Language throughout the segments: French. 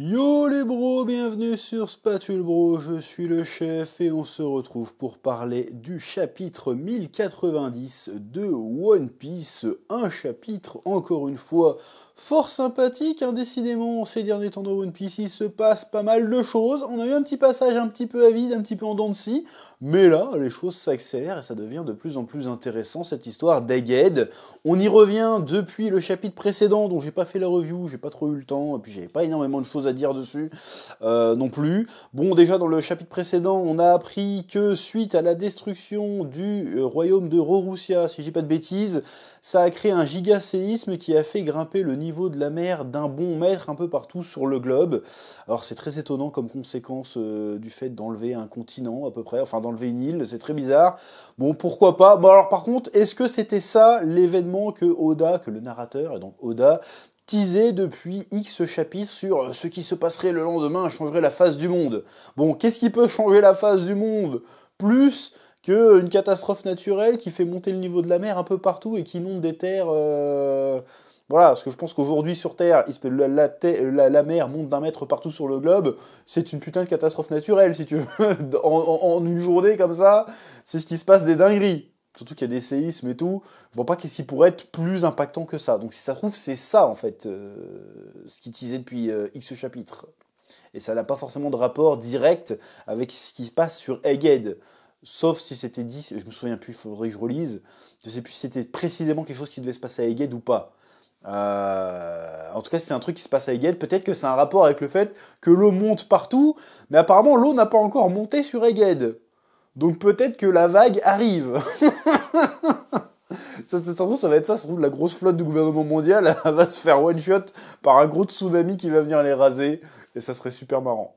Yo les bros, bienvenue sur Spatule Bro, je suis le chef et on se retrouve pour parler du chapitre 1090 de One Piece, un chapitre encore une fois fort sympathique, hein, décidément ces derniers temps de One Piece il se passe pas mal de choses, on a eu un petit passage un petit peu avide, un petit peu en dents de scie, mais là les choses s'accélèrent et ça devient de plus en plus intéressant cette histoire d'Egghead. On y revient depuis le chapitre précédent dont j'ai pas fait la review, j'ai pas trop eu le temps, et puis j'avais pas énormément de choses à dire dessus non plus. Bon, déjà dans le chapitre précédent, on a appris que suite à la destruction du royaume de Rorussia, si j'ai pas de bêtises, ça a créé un giga-séisme qui a fait grimper le niveau de la mer d'un bon mètre un peu partout sur le globe. Alors c'est très étonnant comme conséquence du fait d'enlever un continent à peu près, enfin d'enlever une île, c'est très bizarre. Bon, pourquoi pas. Bon alors par contre, est-ce que c'était ça l'événement que Oda, que le narrateur, et donc Oda, teasait depuis X chapitres sur ce qui se passerait le lendemain changerait la face du monde. Bon, qu'est-ce qui peut changer la face du monde plus qu'une catastrophe naturelle qui fait monter le niveau de la mer un peu partout et qui inonde des terres. Voilà, parce que je pense qu'aujourd'hui sur Terre, la mer monte d'un mètre partout sur le globe, c'est une putain de catastrophe naturelle, si tu veux. En une journée comme ça, c'est ce qui se passe des dingueries. Surtout qu'il y a des séismes et tout, je vois pas qu'est-ce qui pourrait être plus impactant que ça. Donc si ça se trouve, c'est ça en fait, ce qui teasait depuis X chapitres. Et ça n'a pas forcément de rapport direct avec ce qui se passe sur Egghead. Sauf si c'était dit, je me souviens plus, il faudrait que je relise. Je sais plus si c'était précisément quelque chose qui devait se passer à Egghead ou pas. En tout cas, si c'est un truc qui se passe à Egghead, peut-être que c'est un rapport avec le fait que l'eau monte partout, mais apparemment l'eau n'a pas encore monté sur Egghead. Donc peut-être que la vague arrive. Ça va être ça, ça la grosse flotte du gouvernement mondial elle va se faire one shot par un gros tsunami qui va venir les raser, et ça serait super marrant.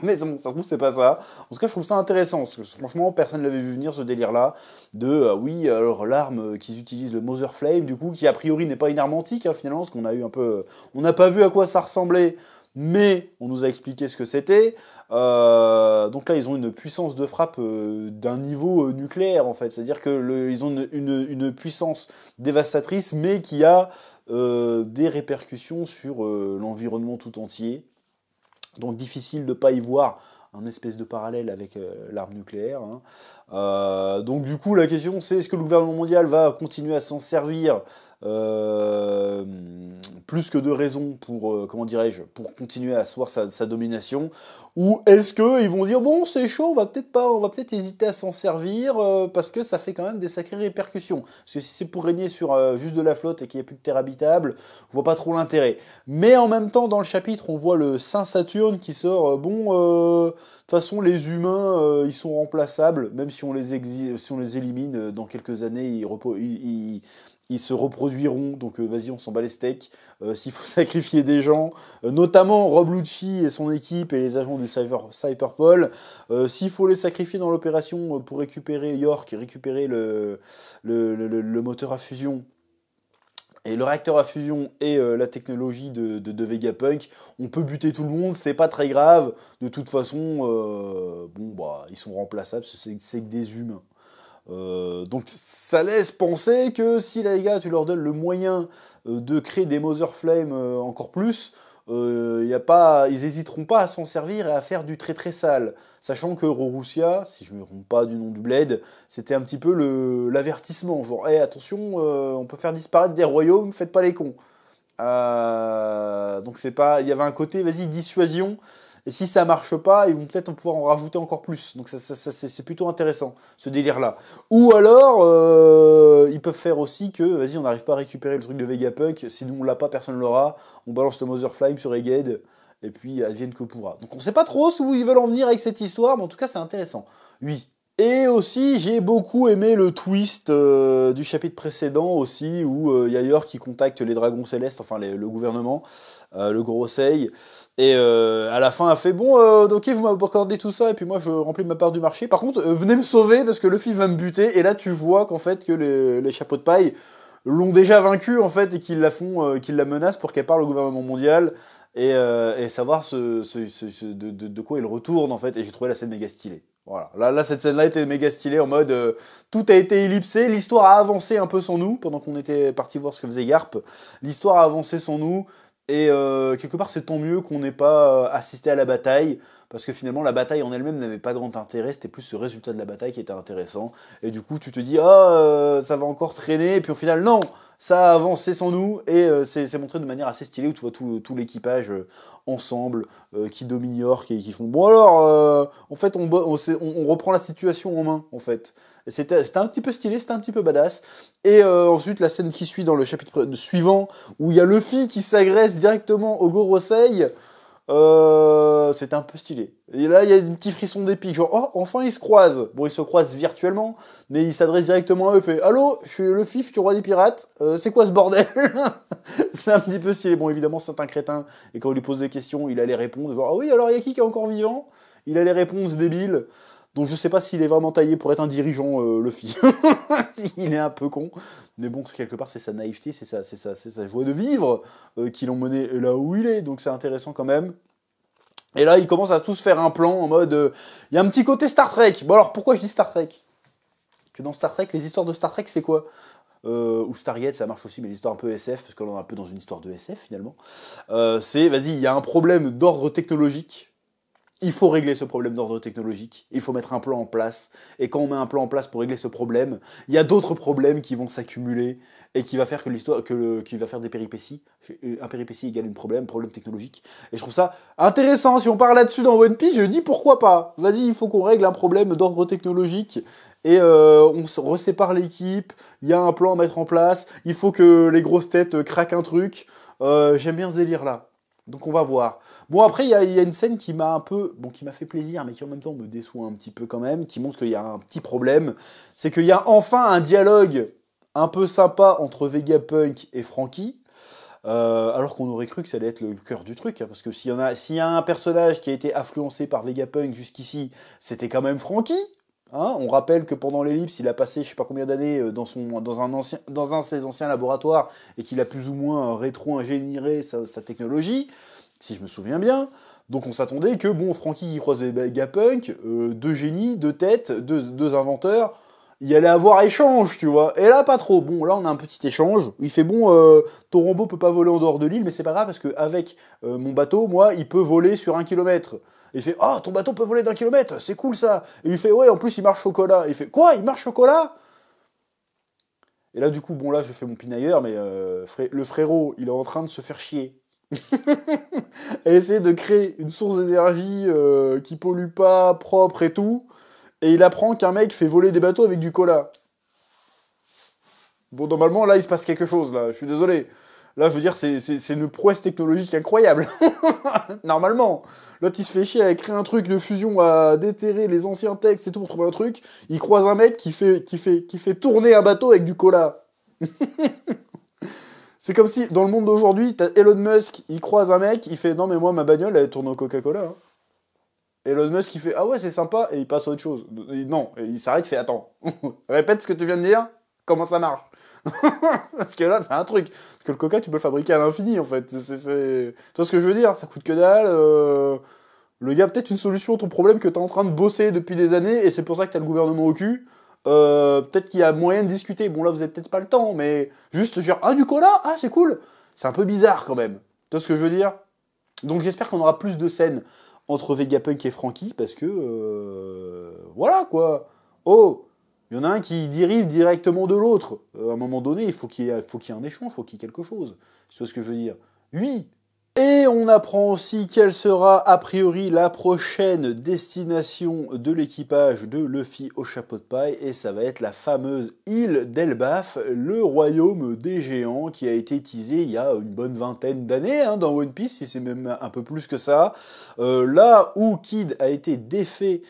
Mais bon, ça se trouve c'est pas ça. En tout cas, je trouve ça intéressant, parce que franchement, personne l'avait vu venir ce délire-là, de, oui, alors l'arme qu'ils utilisent, le Mother Flame, du coup, qui a priori n'est pas une arme antique, hein, finalement, parce qu'on a eu un peu... On n'a pas vu à quoi ça ressemblait, mais on nous a expliqué ce que c'était. Donc là, ils ont une puissance de frappe d'un niveau nucléaire, en fait. C'est-à-dire qu'ils ont une puissance dévastatrice, mais qui a des répercussions sur l'environnement tout entier. Donc difficile de ne pas y voir un espèce de parallèle avec l'arme nucléaire. Hein. Donc du coup, la question, c'est est-ce que le gouvernement mondial va continuer à s'en servir plus que de raisons pour, comment dirais-je, pour continuer à asseoir sa domination, ou est-ce qu'ils vont dire bon c'est chaud, on va peut-être hésiter à s'en servir parce que ça fait quand même des sacrées répercussions. Parce que si c'est pour régner sur juste de la flotte et qu'il n'y a plus de terre habitable, je vois pas trop l'intérêt. Mais en même temps, dans le chapitre, on voit le Saint Saturne qui sort de toute façon, les humains, ils sont remplaçables, même si on les élimine dans quelques années, ils se reproduiront, donc vas-y, on s'en bat les steaks. S'il faut sacrifier des gens, notamment Rob Lucci et son équipe et les agents du Cyberpol, s'il faut les sacrifier dans l'opération pour récupérer York et récupérer le moteur à fusion, et le réacteur à fusion et la technologie de Vegapunk, on peut buter tout le monde, c'est pas très grave. De toute façon, ils sont remplaçables, c'est que des humains. Donc ça laisse penser que si les gars, tu leur donnes le moyen de créer des Mother Flame encore plus, ils hésiteront pas à s'en servir et à faire du très très sale. Sachant que Rorussia, si je me trompe pas du nom du bled, c'était un petit peu l'avertissement, genre hey, attention, on peut faire disparaître des royaumes, faites pas les cons. Donc c'est pas, il y avait un côté vas-y dissuasion. Et si ça marche pas, ils vont peut-être pouvoir en rajouter encore plus. Donc c'est plutôt intéressant, ce délire-là. Ou alors, ils peuvent faire aussi que, vas-y, on n'arrive pas à récupérer le truc de Vegapunk, si nous on l'a pas, personne l'aura, on balance le Mother Flame sur Egghead, et puis advienne que pourra. Donc on sait pas trop où ils veulent en venir avec cette histoire, mais en tout cas c'est intéressant. Oui. Et aussi, j'ai beaucoup aimé le twist du chapitre précédent aussi, où il y a York qui contacte les dragons célestes, enfin le gouvernement, le gros Sei, et à la fin, elle fait bon, ok, vous m'avez accordé tout ça, et puis moi je remplis ma part du marché. Par contre, venez me sauver parce que Luffy va me buter. Et là, tu vois qu'en fait que les chapeaux de paille l'ont déjà vaincu en fait et qu'ils la menacent pour qu'elle parle au gouvernement mondial et savoir de quoi il retourne en fait. Et j'ai trouvé la scène méga stylée. Voilà. Là, cette scène-là était méga stylée en mode tout a été ellipsé, l'histoire a avancé un peu sans nous pendant qu'on était parti voir ce que faisait Garp. L'histoire a avancé sans nous. Et quelque part, c'est tant mieux qu'on n'ait pas assisté à la bataille, parce que finalement, la bataille en elle-même n'avait pas grand intérêt, c'était plus ce résultat de la bataille qui était intéressant. Et du coup, tu te dis, ça va encore traîner, et puis au final, non, ça a avancé sans nous, et c'est montré de manière assez stylée, où tu vois tout l'équipage ensemble, qui dominent York, et qui font, bon alors, en fait, on reprend la situation en main, en fait. C'était un petit peu stylé, c'était un petit peu badass. Et ensuite, la scène qui suit dans le chapitre suivant, où il y a Luffy qui s'agresse directement au Gorosei, c'était un peu stylé. Et là, il y a des petits frissons d'épique, genre, oh, enfin ils se croisent. Bon, ils se croisent virtuellement, mais ils s'adressent directement à eux, fait, allô, je suis Luffy, futur roi des pirates, c'est quoi ce bordel? C'est un petit peu stylé. Bon, évidemment, c'est un crétin, et quand on lui pose des questions, il allait répondre, genre, ah oui, alors il y a qui est encore vivant? Il a les réponses débiles. Donc je sais pas s'il est vraiment taillé pour être un dirigeant, Luffy. Il est un peu con. Mais bon, quelque part, c'est sa naïveté, c'est sa joie de vivre qui l'ont mené là où il est. Donc c'est intéressant quand même. Et là, ils commencent à tous faire un plan en mode... Il y a un petit côté Star Trek. Bon alors, pourquoi je dis Star Trek? Que dans Star Trek, les histoires de Star Trek, c'est quoi? Ou Stargate, ça marche aussi, mais les histoires un peu SF, parce qu'on est un peu dans une histoire de SF finalement. C'est, vas-y, il y a un problème d'ordre technologique. Il faut régler ce problème d'ordre technologique, il faut mettre un plan en place, et quand on met un plan en place pour régler ce problème, il y a d'autres problèmes qui vont s'accumuler, et qui va faire que l'histoire, qui va faire des péripéties. Un péripétie égale un problème technologique. Et je trouve ça intéressant, si on parle là-dessus dans One Piece, je dis pourquoi pas. Vas-y, il faut qu'on règle un problème d'ordre technologique, et on se resépare l'équipe, il y a un plan à mettre en place, il faut que les grosses têtes craquent un truc. J'aime bien ce délire-là. Donc on va voir. Bon, après, il y a une scène qui m'a qui m'a fait plaisir, mais qui en même temps me déçoit un petit peu quand même, qui montre qu'il y a un petit problème. C'est qu'il y a enfin un dialogue un peu sympa entre Vegapunk et Franky, alors qu'on aurait cru que ça allait être le cœur du truc, hein, parce que s'il y a un personnage qui a été influencé par Vegapunk jusqu'ici, c'était quand même Franky. Hein, on rappelle que pendant l'ellipse, il a passé je sais pas combien d'années dans un de ses anciens laboratoires et qu'il a plus ou moins rétro-ingénieré sa technologie, si je me souviens bien. Donc on s'attendait que, bon, Franky qui croise Vegapunk, deux génies, deux têtes, deux inventeurs, il y allait avoir échange, tu vois. Et là, pas trop. Bon, là, on a un petit échange. Il fait, bon, ton robot peut pas voler en dehors de l'île, mais c'est pas grave parce qu'avec mon bateau, moi, il peut voler sur 1 kilomètre. Il fait, oh, ton bateau peut voler d'1 kilomètre, c'est cool ça. Et il lui fait, ouais, en plus, il marche chocolat. Il fait, quoi, il marche chocolat? Et là, du coup, bon, là, je fais mon pinailleur, mais le frérot, il est en train de se faire chier. Et essayer de créer une source d'énergie qui pollue pas, propre et tout. Et il apprend qu'un mec fait voler des bateaux avec du cola. Bon, normalement, là, il se passe quelque chose, là. Je suis désolé. Là, je veux dire, c'est une prouesse technologique incroyable. Normalement. L'autre, il se fait chier à créer un truc de fusion, à déterrer les anciens textes et tout pour trouver un truc. Il croise un mec qui fait tourner un bateau avec du cola. C'est comme si, dans le monde d'aujourd'hui, t'as Elon Musk, il croise un mec, il fait, non, mais moi, ma bagnole, elle tourne au Coca-Cola. Hein. Elon Musk, il fait, ah ouais, c'est sympa, et il passe à autre chose. Non, et il s'arrête, il fait, attends, répète ce que tu viens de dire, comment ça marche? Parce que là, c'est un truc. Parce que le coca, tu peux le fabriquer à l'infini, en fait. Tu vois ce que je veux dire? Ça coûte que dalle. Le gars, peut-être une solution à ton problème que t'es en train de bosser depuis des années, et c'est pour ça que t'as le gouvernement au cul. Peut-être qu'il y a moyen de discuter. Bon, là, vous avez peut-être pas le temps, mais juste genre, ah, du cola? Ah, c'est cool. C'est un peu bizarre, quand même. Tu vois ce que je veux dire? Donc, j'espère qu'on aura plus de scènes entre Vegapunk et Franky, parce que... voilà, quoi. Oh, il y en a un qui dérive directement de l'autre. À un moment donné, il faut qu'il y ait un échange, il faut qu'il y ait quelque chose. Tu vois ce que je veux dire? Oui. Et on apprend aussi quelle sera a priori la prochaine destination de l'équipage de Luffy au chapeau de paille, et ça va être la fameuse île d'Elbaf, le royaume des géants, qui a été teasé il y a une bonne vingtaine d'années hein, dans One Piece, si c'est même un peu plus que ça. Là où Kid a été défait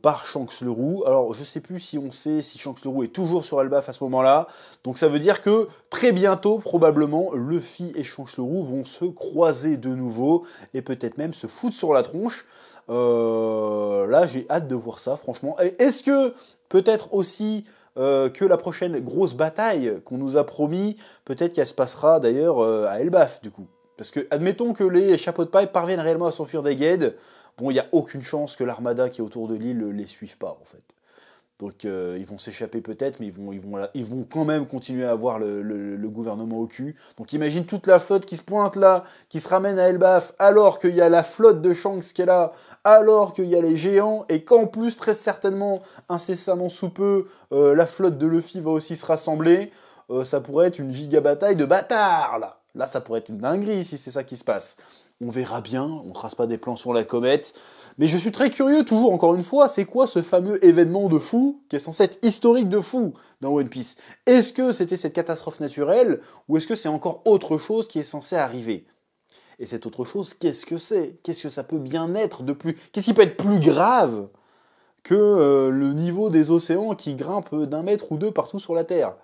par Shanks le Roux. Alors, je sais plus si on sait si Shanks le Roux est toujours sur Elbaf à ce moment-là. Donc, ça veut dire que très bientôt, probablement, Luffy et Shanks le Roux vont se croiser de nouveau et peut-être même se foutre sur la tronche. Là, j'ai hâte de voir ça, franchement. Et est-ce que peut-être aussi que la prochaine grosse bataille qu'on nous a promis, peut-être qu'elle se passera d'ailleurs à Elbaf, du coup. Parce que, admettons que les chapeaux de paille parviennent réellement à s'enfuir des Gaids. Bon, il n'y a aucune chance que l'armada qui est autour de l'île les suive pas, en fait. Donc ils vont s'échapper peut-être, mais ils vont quand même continuer à avoir le gouvernement au cul. Donc imagine toute la flotte qui se pointe là, qui se ramène à Elbaf, alors qu'il y a la flotte de Shanks qui est là, alors qu'il y a les géants, et qu'en plus, très certainement, incessamment sous peu, la flotte de Luffy va aussi se rassembler. Ça pourrait être une giga bataille de bâtards là. Là, ça pourrait être une dinguerie si c'est ça qui se passe. On verra bien, on trace pas des plans sur la comète. Mais je suis très curieux, toujours, encore une fois, c'est quoi ce fameux événement de fou, qui est censé être historique de fou dans One Piece? Est-ce que c'était cette catastrophe naturelle, ou est-ce que c'est encore autre chose qui est censé arriver? Et cette autre chose, qu'est-ce que c'est? Qu'est-ce que ça peut bien être de plus? Qu'est-ce qui peut être plus grave que le niveau des océans qui grimpe d'un mètre ou deux partout sur la Terre?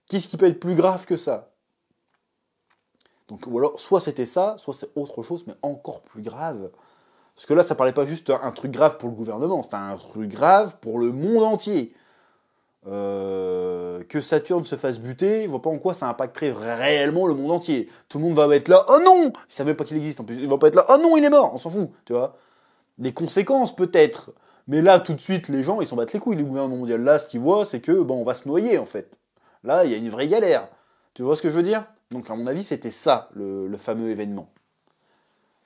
Qu'est-ce qui peut être plus grave que ça? Donc, ou alors, soit c'était ça, soit c'est autre chose, mais encore plus grave. Parce que là, ça parlait pas juste d'un truc grave pour le gouvernement, c'était un truc grave pour le monde entier. Que Saturne se fasse buter, je vois pas en quoi ça impacterait réellement le monde entier. Tout le monde va être là, oh non! Ils savent même pas qu'il existe en plus, ils vont pas être là, oh non, il est mort, on s'en fout, tu vois. Les conséquences, peut-être. Mais là, tout de suite, les gens, ils s'en battent les couilles du gouvernement mondial. Là, ce qu'ils voient, c'est que, bon, on va se noyer, en fait. Là, il y a une vraie galère. Tu vois ce que je veux dire? Donc, à mon avis, c'était ça, le fameux événement.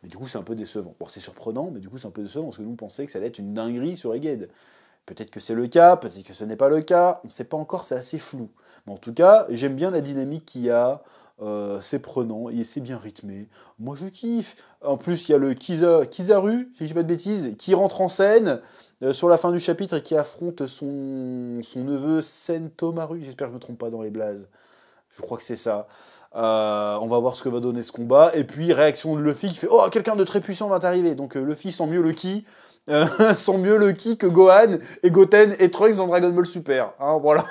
Mais du coup, c'est un peu décevant. Bon, c'est surprenant, mais du coup, c'est un peu décevant, parce que nous, on pensait que ça allait être une dinguerie sur Egghead. Peut-être que c'est le cas, peut-être que ce n'est pas le cas, on ne sait pas encore, c'est assez flou. Mais en tout cas, j'aime bien la dynamique qu'il y a, c'est prenant, et c'est bien rythmé. Moi, je kiffe. En plus, il y a le Kizaru, si je dis pas de bêtises, qui rentre en scène sur la fin du chapitre et qui affronte son neveu Sentomaru. J'espère que je ne me trompe pas dans les blazes. Je crois que c'est ça. On va voir ce que va donner ce combat. Et puis, réaction de Luffy qui fait « Oh, quelqu'un de très puissant va t'arriver !» Donc Luffy sent mieux le ki. Sent mieux le ki que Gohan et Goten et Trunks dans Dragon Ball Super. Hein, voilà.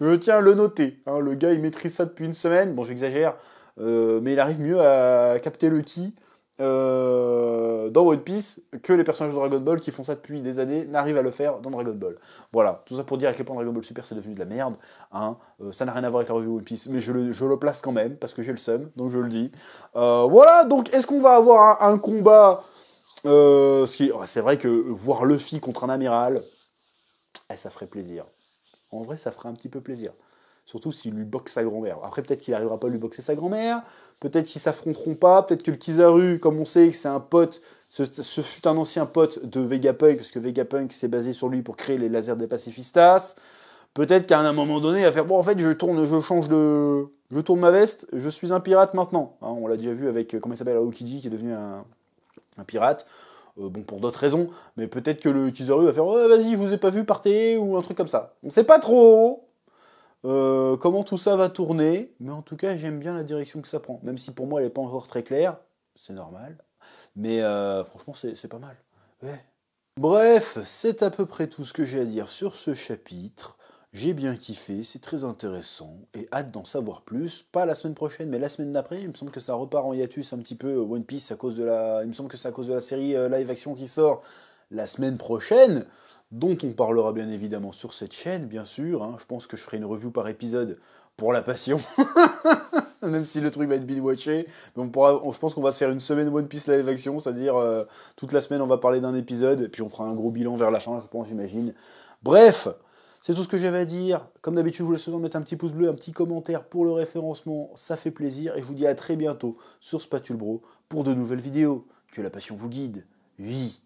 Je tiens à le noter. Hein, le gars, il maîtrise ça depuis une semaine. Bon, j'exagère. Mais il arrive mieux à capter le ki dans One Piece que les personnages de Dragon Ball qui font ça depuis des années n'arrivent à le faire dans Dragon Ball. Voilà, tout ça pour dire à quel point Dragon Ball Super c'est devenu de la merde. Hein. Ça n'a rien à voir avec la revue One Piece, mais je le place quand même parce que j'ai le seum, donc je le dis. Voilà, donc est-ce qu'on va avoir un combat c'est vrai que voir Luffy contre un amiral, ça ferait plaisir. En vrai, ça ferait un petit peu plaisir. Surtout s'il lui boxe sa grand-mère. Après, peut-être qu'il n'arrivera pas à lui boxer sa grand-mère. Peut-être qu'ils s'affronteront pas. Peut-être que le Kizaru, comme on sait que c'est un pote, ce fut un ancien pote de Vegapunk, parce que Vegapunk s'est basé sur lui pour créer les lasers des pacifistas. Peut-être qu'à un moment donné, il va faire bon, en fait, je tourne ma veste, je suis un pirate maintenant. Hein, on l'a déjà vu avec, comment il s'appelle, Aokiji, qui est devenu un pirate. Bon, pour d'autres raisons, mais peut-être que le Kizaru va faire oh, vas-y, je vous ai pas vu, partez, ou un truc comme ça. On sait pas trop comment tout ça va tourner, mais en tout cas, j'aime bien la direction que ça prend. Même si pour moi, elle n'est pas encore très claire, c'est normal, mais franchement, c'est pas mal. Ouais. Bref, c'est à peu près tout ce que j'ai à dire sur ce chapitre. J'ai bien kiffé, c'est très intéressant, et hâte d'en savoir plus. Pas la semaine prochaine, mais la semaine d'après. Il me semble que ça repart en hiatus un petit peu One Piece à cause de la. Il me semble que c'est à cause de la série live action qui sort la semaine prochaine, dont on parlera bien évidemment sur cette chaîne, bien sûr. Hein. Je pense que je ferai une review par épisode pour la passion. Même si le truc va être binge-watché. Mais je pense qu'on va se faire une semaine One Piece live action, c'est-à-dire toute la semaine on va parler d'un épisode, et puis on fera un gros bilan vers la fin, je pense, j'imagine. Bref, c'est tout ce que j'avais à dire. Comme d'habitude, je vous laisse mettre un petit pouce bleu, un petit commentaire pour le référencement, ça fait plaisir. Et je vous dis à très bientôt sur Spatule Bro pour de nouvelles vidéos. Que la passion vous guide. Oui.